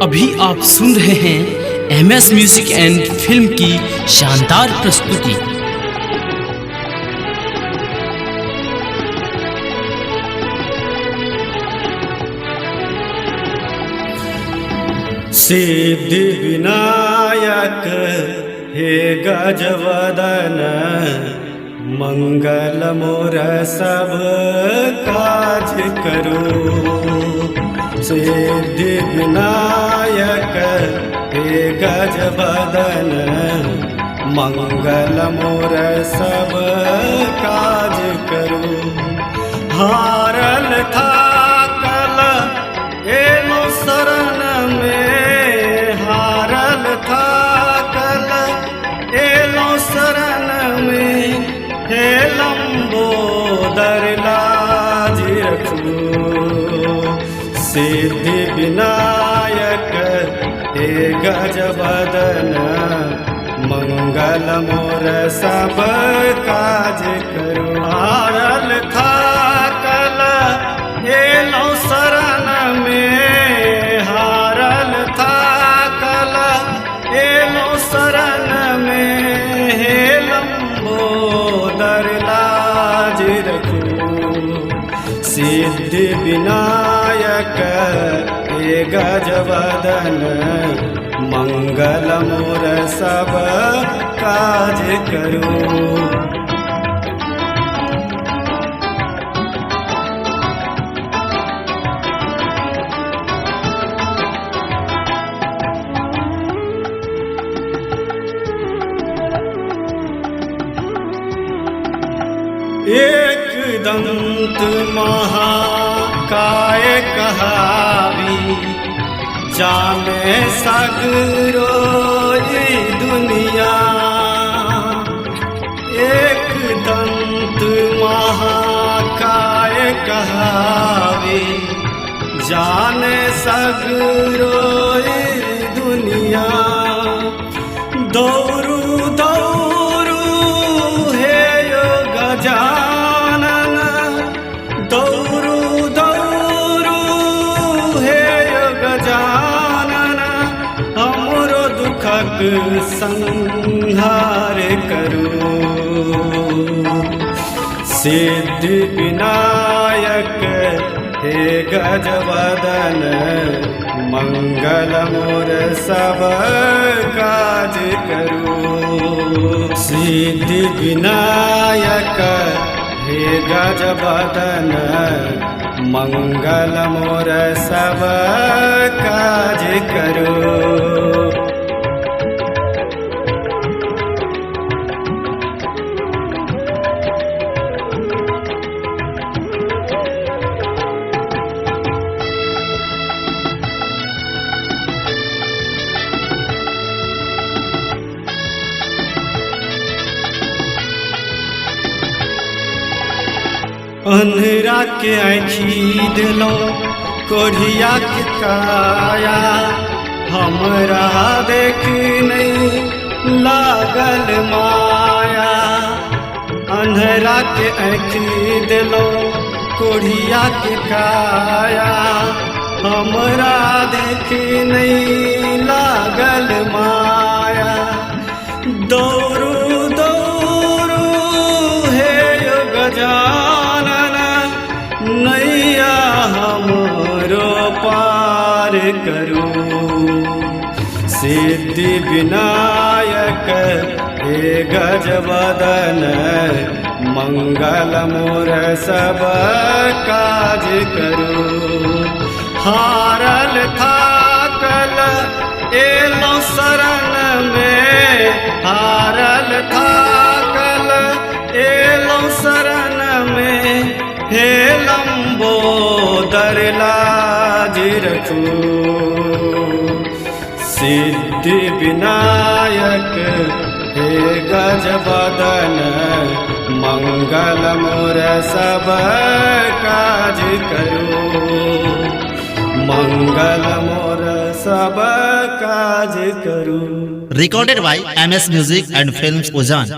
अभी आप सुन रहे हैं एमएस म्यूजिक एंड फिल्म की शानदार प्रस्तुति। सिद्धि विनायक हे गजवदन, मंगल मोर सब काज करो। सिद्धि विनायक हे गजवदन, मंगल मोर सब काज करो। हारल था कल एलो शरण में, हारल था कल एलो शरण में, हे लंबोदर लाज रखो। सिद्धि विनायक हे गजवदन, मंगल मोर सब काज करो। हारल था कल एलो शरण में, हारल था कल एलो शरण में, हे लंबोदर लाज रखो। सिद्धि विनायक हे गजवदन, मंगल मोर सब काज करो। एक दंत महाकाय कहावी, जाने सगरो ई दुनिया। एक दंत महाकाय कहावी, जाने सगरो ई दुनिया। दौड़ू दौड़ू हे योग जानन, दौड़ू दौड़ू हे योग जानन, हमरो दुखक संहार करो। सिद्धि विनायक हे गजवदन, मंगल मोर सब काज करो। सिद्धि विनायक हे गजवदन, मंगल मोर सब काज करो। अन्हरा के आँखी दिलो कोढ़िया के काया, हमरा देख नहीं लागल माया। अन्हरा के आँखी दिलो कोढ़िया के काया, हमरा देख नहीं लागल माया। दौड़ू दौड़ू हे योग जानन, नैया हमरो पार करो। सिद्धि विनायक हे गजवदन, मंगल मोर सब काज करो। हारल था कल एलो शरण में, हारल था कल एलो शरण में, हे लंबोदर लाज रखो। सिद्धि विनायक हे गजवदन, मंगल मोर सब काज करो। मंगल मोर सब काज करो। Recorded by MS Music and Films Ujjan।